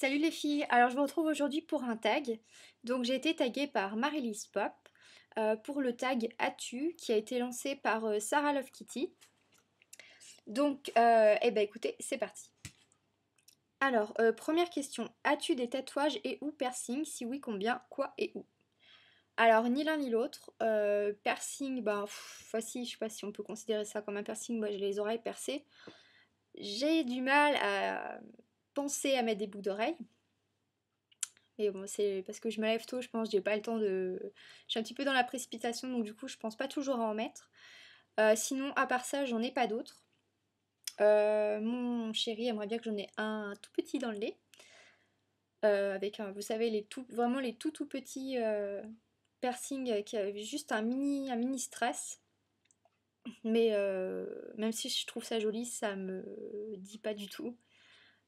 Salut les filles, alors je vous retrouve aujourd'hui pour un tag. Donc j'ai été taguée par Marilys Pop pour le tag As-tu qui a été lancé par Sarah Love Kitty. Donc eh ben écoutez, c'est parti. Alors, première question, as-tu des tatouages et ou piercings? Si oui, combien, quoi et où? Alors ni l'un ni l'autre. Piercing, ben voici, je sais pas si on peut considérer ça comme un piercing, moi j'ai les oreilles percées. J'ai du mal à penser à mettre des boucles d'oreilles. Et bon, c'est parce que je me lève tôt, je pense, j'ai pas le temps de. Je suis un petit peu dans la précipitation, donc du coup, je pense pas toujours à en mettre. Sinon, à part ça, j'en ai pas d'autres. Mon chéri aimerait bien que j'en ai un tout petit dans le nez. Avec un, vous savez, vraiment les tout petits piercings qui avaient juste un mini stress. Mais même si je trouve ça joli, ça me dit pas du tout.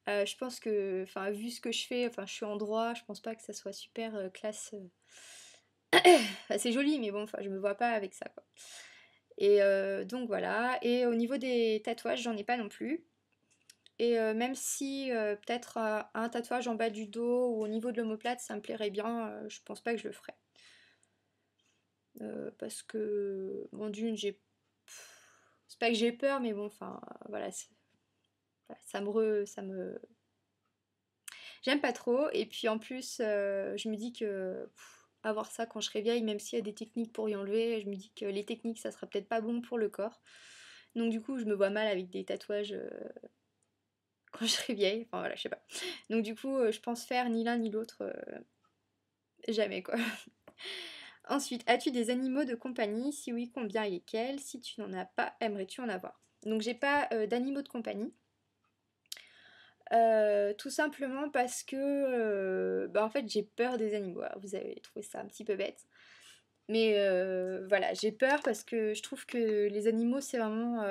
Je pense que, enfin, vu ce que je fais, enfin, je suis en droit, je pense pas que ça soit super classe. Enfin, c'est joli, mais bon, enfin, je me vois pas avec ça, quoi. Et donc voilà. Et au niveau des tatouages, j'en ai pas non plus. Et même si peut-être un tatouage en bas du dos ou au niveau de l'omoplate, ça me plairait bien, je pense pas que je le ferais. Parce que, bon, d'une, j'ai. C'est pas que j'ai peur, mais bon, enfin, voilà, voilà, ça me. J'aime pas trop. Et puis en plus, je me dis que avoir ça quand je serai vieille, même s'il y a des techniques pour y enlever, je me dis que les techniques, ça sera peut-être pas bon pour le corps. Donc du coup, je me vois mal avec des tatouages quand je serai vieille. Enfin voilà, je sais pas. Donc du coup, je pense faire ni l'un ni l'autre, jamais quoi. Ensuite, as-tu des animaux de compagnie? Si oui, combien et lesquels? Si tu n'en as pas, aimerais-tu en avoir? Donc j'ai pas d'animaux de compagnie. Tout simplement parce que bah, en fait j'ai peur des animaux. Alors, vous avez trouvé ça un petit peu bête. Mais voilà, j'ai peur parce que je trouve que les animaux c'est vraiment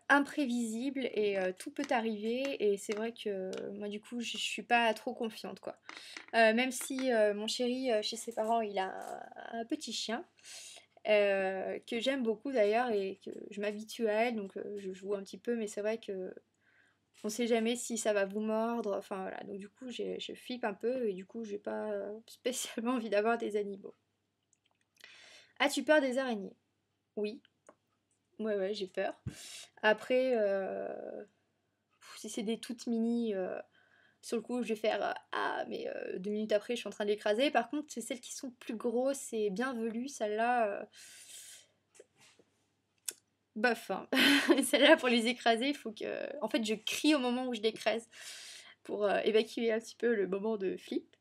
imprévisible et tout peut arriver. Et c'est vrai que moi du coup je suis pas trop confiante quoi. Même si mon chéri chez ses parents il a un petit chien. Que j'aime beaucoup d'ailleurs et que je m'habitue à elle donc je joue un petit peu mais c'est vrai que on sait jamais si ça va vous mordre, enfin voilà. Donc du coup, je flippe un peu et du coup, j'ai pas spécialement envie d'avoir des animaux. As-tu peur des araignées? Oui, ouais, j'ai peur. Après, si c'est des toutes mini, sur le coup, je vais faire ah, mais 2 minutes après, je suis en train de l'écraser. Par contre, c'est celles qui sont plus grosses et bien velues, celles-là, bof, hein. Celles-là, pour les écraser, il faut que. En fait, je crie au moment où je l'écrase pour évacuer un petit peu le moment de flip.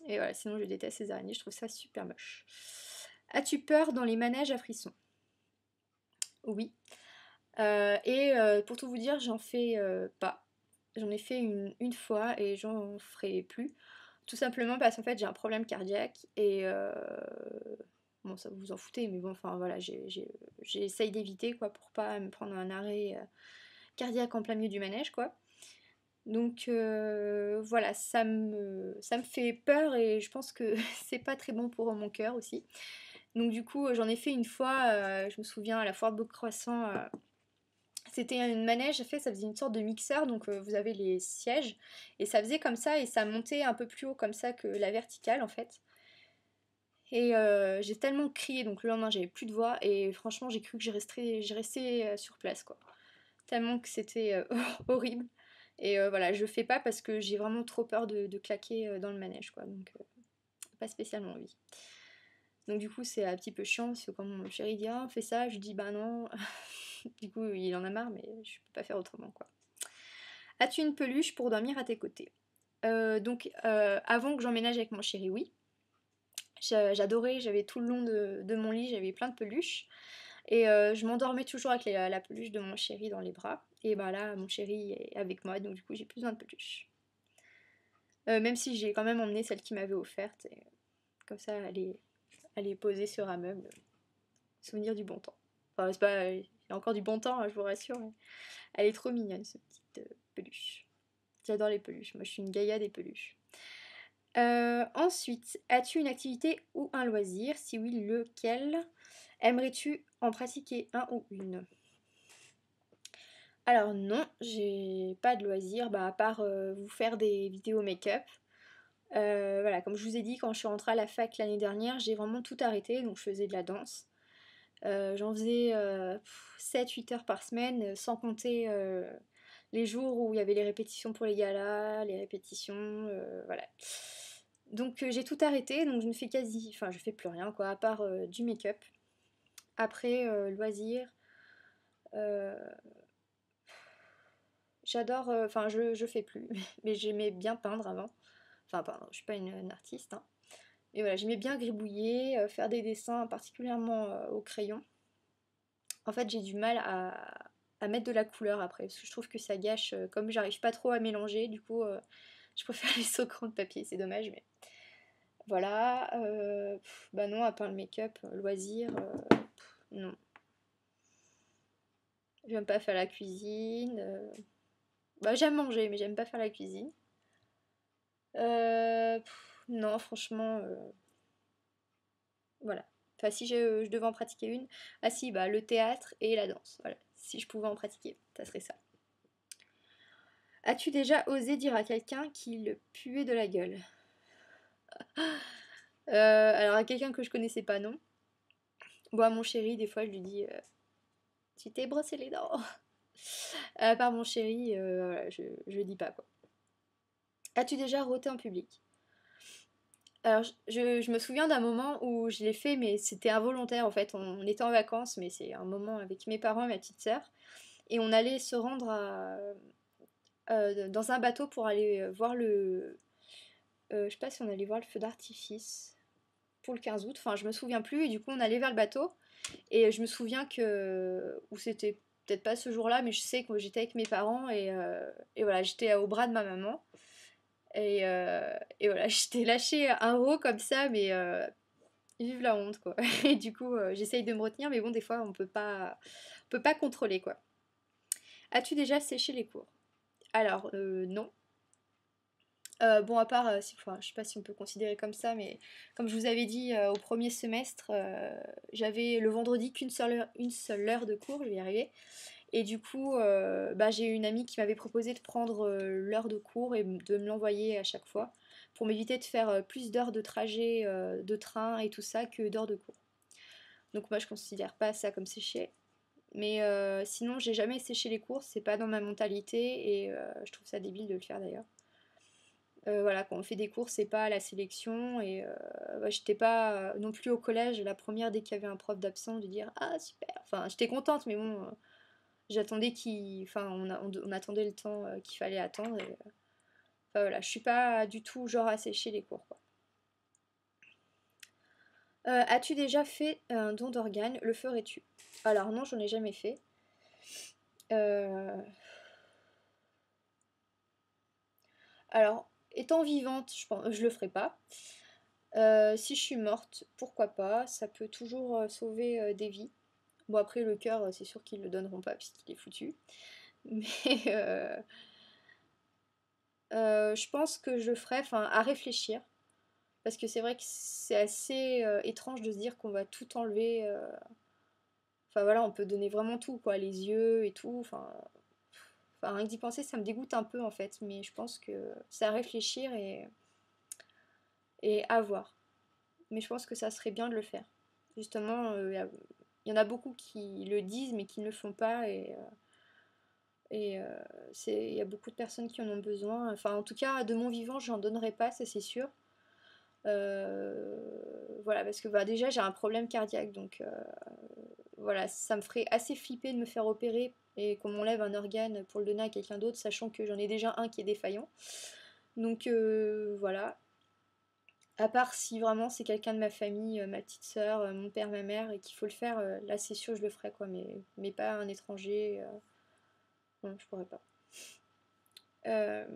Et voilà, sinon je déteste ces araignées, je trouve ça super moche. As-tu peur dans les manèges à frissons? Oui. Et pour tout vous dire, j'en fais pas. J'en ai fait une fois et j'en ferai plus. Tout simplement parce qu'en fait j'ai un problème cardiaque et bon ça vous en foutez mais bon enfin voilà j'essaye d'éviter quoi pour pas me prendre un arrêt cardiaque en plein milieu du manège quoi. Donc voilà, ça me fait peur et je pense que c'est pas très bon pour mon cœur aussi. Donc du coup, j'en ai fait une fois, je me souviens, à la foire de Beaucroissant. C'était une manège, en fait, ça faisait une sorte de mixeur, donc vous avez les sièges, et ça faisait comme ça, et ça montait un peu plus haut comme ça que la verticale en fait. Et j'ai tellement crié, donc le lendemain j'avais plus de voix, et franchement j'ai cru que j'ai resté sur place quoi. Tellement que c'était horrible. Et voilà, je fais pas parce que j'ai vraiment trop peur de claquer dans le manège, quoi. Donc, pas spécialement envie. Donc, du coup, c'est un petit peu chiant parce que quand mon chéri dit ah, on fait ça, je dis bah non. Du coup, il en a marre, mais je peux pas faire autrement, quoi. As-tu une peluche pour dormir à tes côtés? Donc, avant que j'emménage avec mon chéri, oui. J'adorais, j'avais tout le long de mon lit, j'avais plein de peluches. Et je m'endormais toujours avec la peluche de mon chéri dans les bras. Et bah là, mon chéri est avec moi, donc du coup, j'ai plus besoin de peluche. Même si j'ai quand même emmené celle qu'il m'avait offerte. Et comme ça, elle est posée sur un meuble. Souvenir du bon temps. Enfin, c'est pas. Il y a encore du bon temps, hein, je vous rassure. Mais elle est trop mignonne, cette petite peluche. J'adore les peluches. Moi, je suis une gaïa des peluches. Ensuite, as-tu une activité ou un loisir? Si oui, lequel? Aimerais-tu en pratiquer un ou une? Alors non, j'ai pas de loisirs, bah, à part vous faire des vidéos make-up. Voilà, comme je vous ai dit, quand je suis rentrée à la fac l'année dernière, j'ai vraiment tout arrêté, donc je faisais de la danse. J'en faisais 7-8 heures par semaine, sans compter les jours où il y avait les répétitions pour les galas, les répétitions, voilà. Donc j'ai tout arrêté, donc je ne fais quasi, enfin je fais plus rien quoi, à part du make-up. Après, loisirs, euh, j'adore, enfin je fais plus, mais j'aimais bien peindre avant. Enfin peindre, je suis pas une artiste, hein. Mais voilà, j'aimais bien gribouiller, faire des dessins, particulièrement au crayon. En fait, j'ai du mal à mettre de la couleur après, parce que je trouve que ça gâche, comme j'arrive pas trop à mélanger, du coup, je préfère les au crayon de papier, c'est dommage, mais voilà. Bah non, à part le make-up, loisir, non. J'aime pas faire la cuisine. Bah j'aime manger, mais j'aime pas faire la cuisine. Non, franchement, voilà. Enfin, si je devais en pratiquer une, ah si, bah le théâtre et la danse, voilà. Si je pouvais en pratiquer, ça serait ça. As-tu déjà osé dire à quelqu'un qu'il puait de la gueule? Alors à quelqu'un que je connaissais pas, non. Bon, à mon chéri, des fois, je lui dis tu t'es brossé les dents. À part mon chéri, voilà, je dis pas quoi. As-tu déjà roté en public? Alors, je me souviens d'un moment où je l'ai fait, mais c'était involontaire en fait. On était en vacances, mais c'est un moment avec mes parents et ma petite sœur. Et on allait se rendre dans un bateau pour aller voir le. Je sais pas si on allait voir le feu d'artifice pour le 15 août. Enfin, je me souviens plus. Et du coup, on allait vers le bateau. Et je me souviens que. Ou c'était peut-être pas ce jour-là, mais je sais que j'étais avec mes parents et voilà, j'étais au bras de ma maman. Et voilà, je t'ai lâché un rot comme ça, mais vive la honte, quoi. Et du coup, j'essaye de me retenir, mais bon, des fois, on peut pas contrôler, quoi. As-tu déjà séché les cours? Alors, non. Bon, à part, enfin, je sais pas si on peut considérer comme ça, mais comme je vous avais dit au premier semestre, j'avais le vendredi une seule heure de cours, je vais y arriver. Et du coup, bah, j'ai une amie qui m'avait proposé de prendre l'heure de cours et de me l'envoyer à chaque fois pour m'éviter de faire plus d'heures de trajet de train et tout ça que d'heures de cours. Donc moi je considère pas ça comme sécher. Mais sinon j'ai jamais séché les cours, c'est pas dans ma mentalité et je trouve ça débile de le faire d'ailleurs. Voilà, quand on fait des cours, c'est pas à la sélection et ouais, j'étais pas non plus au collège la première dès qu'il y avait un prof d'absent de dire ah super. Enfin j'étais contente mais bon j'attendais enfin on attendait le temps qu'il fallait attendre et enfin, voilà, je suis pas du tout genre à sécher les cours quoi. As-tu déjà fait un don d'organes? Le ferais-tu? Alors non, j'en ai jamais fait. Euh, Alors, étant vivante, je le ferai pas. Si je suis morte, pourquoi pas? Ça peut toujours sauver des vies. Bon après le cœur, c'est sûr qu'ils le donneront pas puisqu'il est foutu. Mais je pense que je le ferai, enfin à réfléchir. Parce que c'est vrai que c'est assez étrange de se dire qu'on va tout enlever. Enfin voilà, on peut donner vraiment tout, quoi, les yeux et tout. Enfin rien que d'y penser, ça me dégoûte un peu en fait. Mais je pense que c'est à réfléchir et à voir. Mais je pense que ça serait bien de le faire. Justement, il y en a beaucoup qui le disent mais qui ne le font pas et il y a beaucoup de personnes qui en ont besoin. Enfin, en tout cas, de mon vivant, j'en donnerai pas, ça c'est sûr. Voilà, parce que bah, déjà j'ai un problème cardiaque, donc voilà, ça me ferait assez flipper de me faire opérer et qu'on m'enlève un organe pour le donner à quelqu'un d'autre, sachant que j'en ai déjà un qui est défaillant. Donc voilà, à part si vraiment c'est quelqu'un de ma famille, ma petite soeur, mon père, ma mère, et qu'il faut le faire, là c'est sûr je le ferai quoi, mais pas un étranger, non, je pourrais pas. Euh,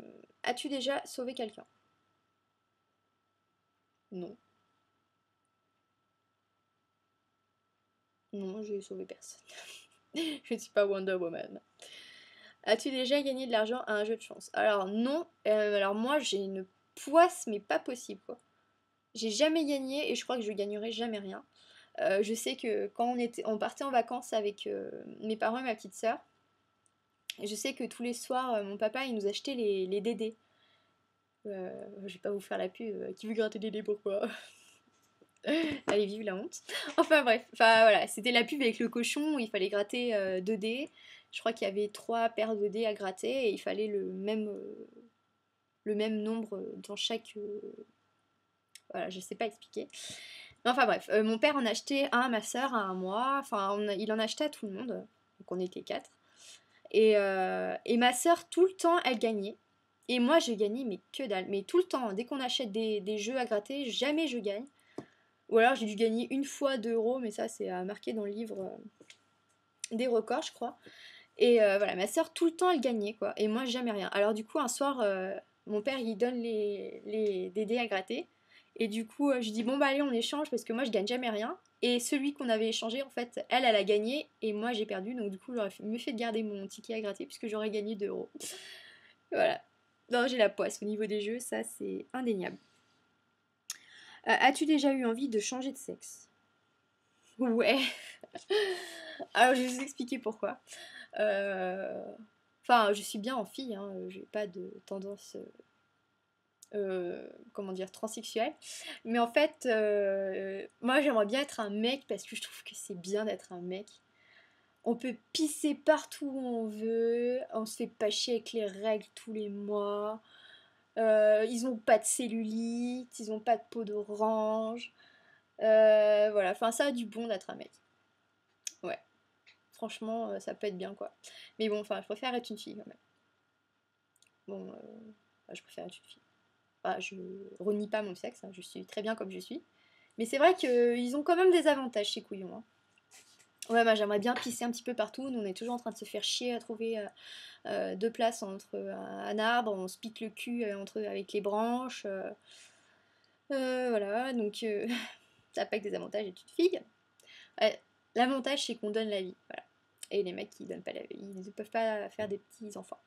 As-tu déjà sauvé quelqu'un? Non, non, j'ai sauvé personne. Je ne suis pas Wonder Woman. As-tu déjà gagné de l'argent à un jeu de chance? Alors non, alors moi j'ai une poisse mais pas possible quoi. J'ai jamais gagné et je crois que je gagnerai jamais rien. Je sais que quand on partait en vacances avec mes parents et ma petite sœur, Je sais que tous les soirs, mon papa, il nous achetait les Dédés. Je vais pas vous faire la pub, qui veut gratter des dés, pourquoi? Allez, vive la honte. Enfin bref, enfin voilà, c'était la pub avec le cochon, où il fallait gratter 2 dés. Je crois qu'il y avait 3 paires de dés à gratter et il fallait le même nombre dans chaque... voilà, je sais pas expliquer. Mais enfin bref, mon père en achetait un à ma soeur, un à moi, enfin il en achetait à tout le monde, donc on était 4. Et ma soeur, tout le temps, elle gagnait. Et moi, je gagnais, mais que dalle. Mais tout le temps, dès qu'on achète des jeux à gratter, jamais je gagne. Ou alors j'ai dû gagner une fois 2 euros, mais ça c'est marqué dans le livre des records, je crois. Et voilà, ma soeur tout le temps elle gagnait quoi, et moi jamais rien. Alors du coup un soir, mon père il donne des dés à gratter, et du coup je dis bon bah allez on échange parce que moi je gagne jamais rien. Et celui qu'on avait échangé en fait, elle a gagné et moi j'ai perdu, donc du coup j'aurais mieux fait de garder mon ticket à gratter puisque j'aurais gagné 2 euros. Voilà. Non, j'ai la poisse au niveau des jeux, ça c'est indéniable. As-tu déjà eu envie de changer de sexe? Ouais. Alors, je vais vous expliquer pourquoi. Euh, Enfin, je suis bien en fille, hein, j'ai pas de tendance, comment dire, transsexuelle. Mais en fait, moi j'aimerais bien être un mec parce que je trouve que c'est bien d'être un mec. On peut pisser partout où on veut, on se fait pas chier avec les règles tous les mois. Ils ont pas de cellulite, ils ont pas de peau d'orange. Voilà, enfin ça a du bon d'être un mec. Ouais. Franchement, ça peut être bien quoi. Mais bon, enfin, je préfère être une fille quand même. Bon, je préfère être une fille. Enfin, je renie pas mon sexe, hein, je suis très bien comme je suis. Mais c'est vrai qu'ils ont quand même des avantages, ces couillons. Hein. Ouais, bah, j'aimerais bien pisser un petit peu partout. Nous, on est toujours en train de se faire chier à trouver 2 places entre un arbre. On se pique le cul avec les branches. Voilà, donc ça n'a pas que des avantages d'être une fille. Ouais, l'avantage, c'est qu'on donne la vie. Voilà. Et les mecs qui donnent pas la vie, ils ne peuvent pas faire des petits enfants.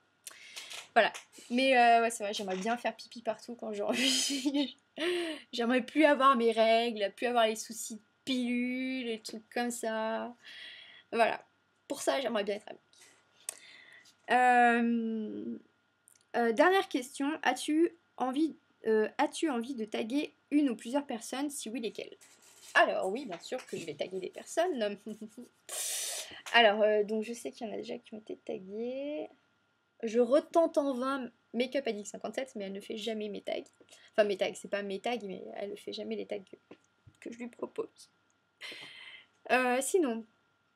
Voilà. Mais ouais, c'est vrai, j'aimerais bien faire pipi partout quand j'ai envie. J'aimerais plus avoir mes règles, plus avoir les soucis de pilules, les trucs comme ça. Voilà. Pour ça, j'aimerais bien être amie. Dernière question. As-tu envie de taguer une ou plusieurs personnes? Si oui, lesquelles? Alors oui, bien sûr que je vais taguer des personnes. Alors, donc je sais qu'il y en a déjà qui ont été taguées. Je retente en vain Makeup Addict 57, mais elle ne fait jamais mes tags. Enfin, mes tags, c'est pas mes tags, mais elle ne fait jamais les tags que je lui propose. Sinon,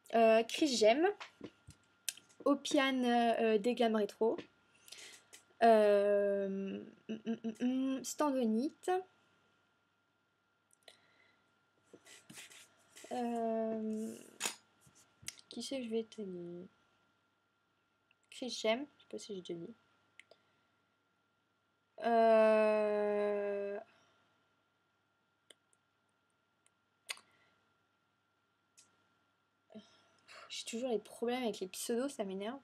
Chris Gem, Opian Deglam Retro, Standonite, qui c'est que je vais tenir? Chris Gem, je sais pas si j'ai déjà dit. J'ai toujours les problèmes avec les pseudos, ça m'énerve.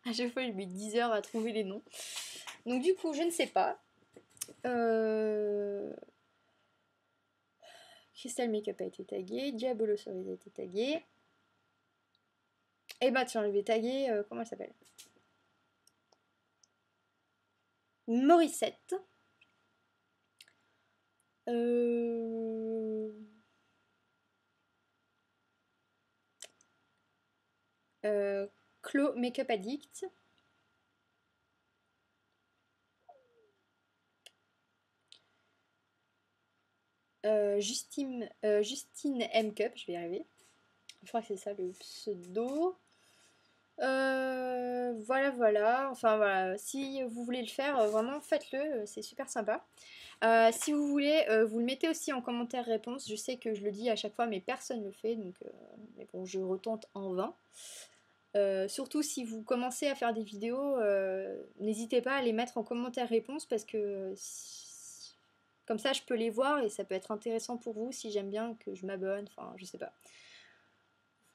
À chaque fois, je mets 10 heures à trouver les noms. Donc du coup, je ne sais pas. Crystal Makeup a été tagué. Diabolo Cerise a été tagué. Et bah tiens, je vais taguer... comment elle s'appelle? Morissette. Chloe Makeup Addict. Justine M. Cup, je vais y arriver. Je crois que c'est ça le pseudo. Voilà, voilà. Enfin voilà, si vous voulez le faire, vraiment faites-le, c'est super sympa. Si vous voulez, vous le mettez aussi en commentaire réponse. Je sais que je le dis à chaque fois, mais personne ne le fait, donc mais bon, je retente en vain. Surtout si vous commencez à faire des vidéos, n'hésitez pas à les mettre en commentaire réponse parce que comme ça je peux les voir et ça peut être intéressant pour vous si j'aime bien que je m'abonne, enfin je sais pas.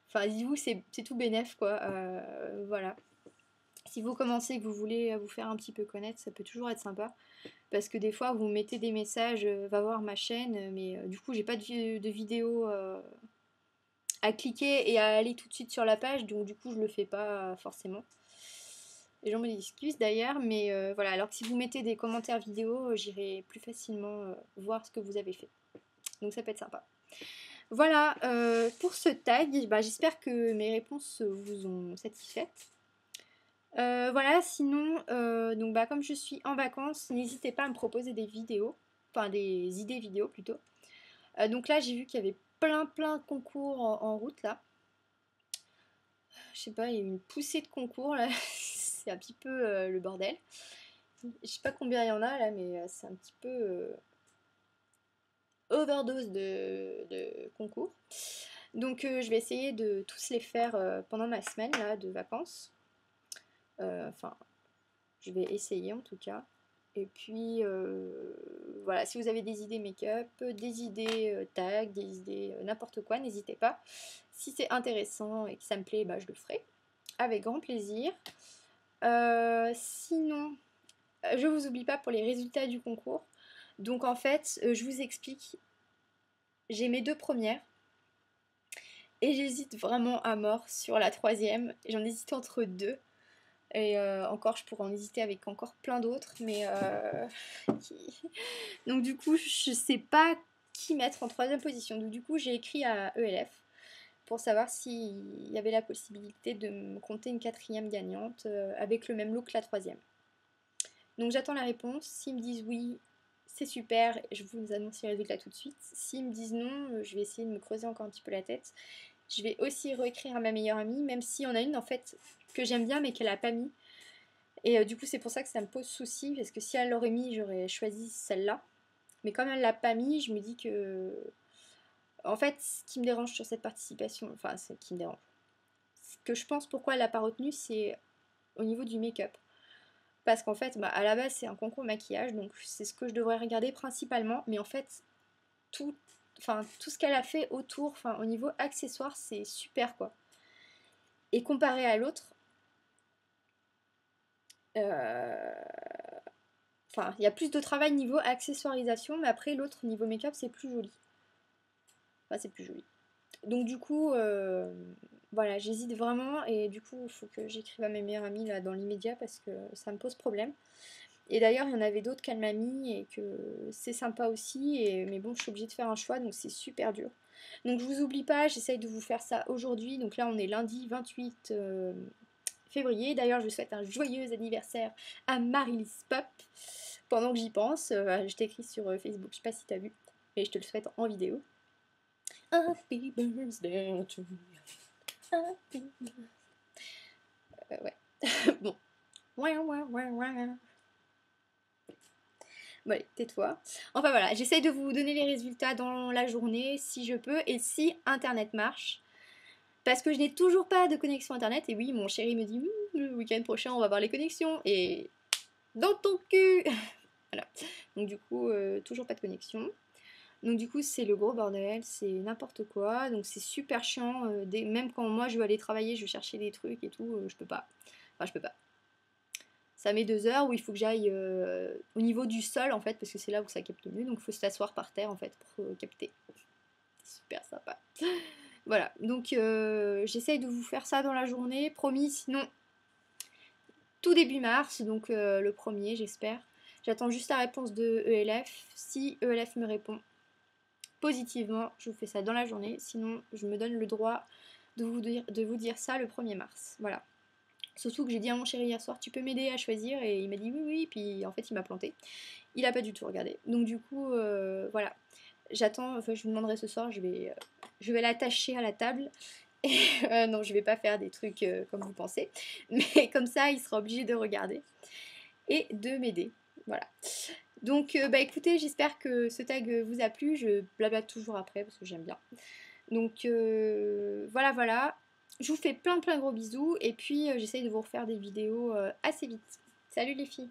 Enfin dites-vous c'est tout bénef quoi, voilà. Si vous commencez et que vous voulez vous faire un petit peu connaître, ça peut toujours être sympa. Parce que des fois vous mettez des messages, va voir ma chaîne, mais du coup j'ai pas de vidéo à cliquer et à aller tout de suite sur la page, donc du coup je le fais pas forcément. Et j'en m'excuse d'ailleurs, mais voilà, alors que si vous mettez des commentaires vidéo, j'irai plus facilement voir ce que vous avez fait. Donc ça peut être sympa. Voilà, pour ce tag, bah, j'espère que mes réponses vous ont satisfaites. Voilà, sinon, donc bah, comme je suis en vacances, n'hésitez pas à me proposer des vidéos, enfin des idées vidéo plutôt. Donc là, j'ai vu qu'il y avait plein de concours en route là. Je sais pas, il y a eu une poussée de concours là, c'est un petit peu le bordel. Je sais pas combien il y en a là, mais c'est un petit peu overdose de concours. Donc je vais essayer de tous les faire pendant ma semaine là de vacances. Enfin, je vais essayer en tout cas. Et puis voilà, si vous avez des idées make-up, des idées tag, des idées n'importe quoi, n'hésitez pas. Si c'est intéressant et que ça me plaît, bah, je le ferai avec grand plaisir. Sinon, je vous oublie pas pour les résultats du concours. Donc en fait, je vous explique. J'ai mes 2 premières. Et j'hésite vraiment à mort sur la 3e. J'en hésite entre 2. Et encore, je pourrais en hésiter avec encore plein d'autres. Mais donc du coup, je sais pas qui mettre en 3e position. Donc du coup, j'ai écrit à ELF pour savoir s'il y avait la possibilité de me compter une 4e gagnante avec le même look que la 3e. Donc j'attends la réponse. S'ils me disent oui, c'est super, je vous annonce les résultats tout de suite. S'ils me disent non, je vais essayer de me creuser encore un petit peu la tête. Je vais aussi réécrire à ma meilleure amie, même si on a une en fait que j'aime bien mais qu'elle a pas mis. Et du coup c'est pour ça que ça me pose souci, parce que si elle l'aurait mis, j'aurais choisi celle-là. Mais comme elle l'a pas mis, je me dis que... En fait, ce qui me dérange sur cette participation, enfin ce qui me dérange, ce que je pense pourquoi elle l'a pas retenu, c'est au niveau du make-up. Parce qu'en fait, bah, à la base, c'est un concours maquillage, donc c'est ce que je devrais regarder principalement. Mais en fait, tout, tout ce qu'elle a fait autour, au niveau accessoires, c'est super quoi. Et comparé à l'autre, il y a plus de travail niveau accessoirisation, mais après l'autre niveau make-up, c'est plus joli. Enfin, c'est plus joli. Donc du coup, voilà, j'hésite vraiment et du coup, il faut que j'écrive à mes meilleures amies là dans l'immédiat parce que ça me pose problème. Et d'ailleurs, il y en avait d'autres qu'elle m'a mis et que c'est sympa aussi. Mais bon, je suis obligée de faire un choix, donc c'est super dur. Donc je vous oublie pas, j'essaye de vous faire ça aujourd'hui. Donc là, on est lundi 28 février. D'ailleurs, je souhaite un joyeux anniversaire à Marilys Pop. Pendant que j'y pense, je t'écris sur Facebook, je sais pas si t'as vu, mais je te le souhaite en vidéo. Happy birthday to you. Happy ouais. Bon. Ouais. Bon, allez, tais-toi. Enfin voilà, j'essaye de vous donner les résultats dans la journée si je peux et si internet marche. Parce que je n'ai toujours pas de connexion internet. Et oui, mon chéri me dit le week-end prochain on va voir les connexions. Et dans ton cul. Voilà. Donc du coup, toujours pas de connexion. Donc du coup, c'est le gros bordel, c'est n'importe quoi. Donc c'est super chiant. Même quand moi je veux aller travailler, je veux chercher des trucs et tout, je peux pas. Enfin, je peux pas. Ça met 2 heures où il faut que j'aille au niveau du sol en fait, parce que c'est là où ça capte mieux. Donc il faut s'asseoir par terre en fait pour capter. Super sympa. Voilà, donc j'essaye de vous faire ça dans la journée, promis, sinon tout début mars, donc le 1er j'espère. J'attends juste la réponse de ELF. Si ELF me répond positivement, je vous fais ça dans la journée, sinon je me donne le droit de vous dire ça le 1er mars. Voilà. Surtout que j'ai dit à mon chéri hier soir, tu peux m'aider à choisir, et il m'a dit oui, puis en fait il m'a planté. Il a pas du tout regardé. Donc du coup, voilà. J'attends, enfin je vous demanderai ce soir, je vais l'attacher à la table. Et, non, je vais pas faire des trucs comme vous pensez. Mais comme ça, il sera obligé de regarder et de m'aider. Voilà. Donc bah écoutez, j'espère que ce tag vous a plu. Je blablate toujours après parce que j'aime bien. Donc voilà. Je vous fais plein de gros bisous et puis j'essaye de vous refaire des vidéos assez vite. Salut les filles!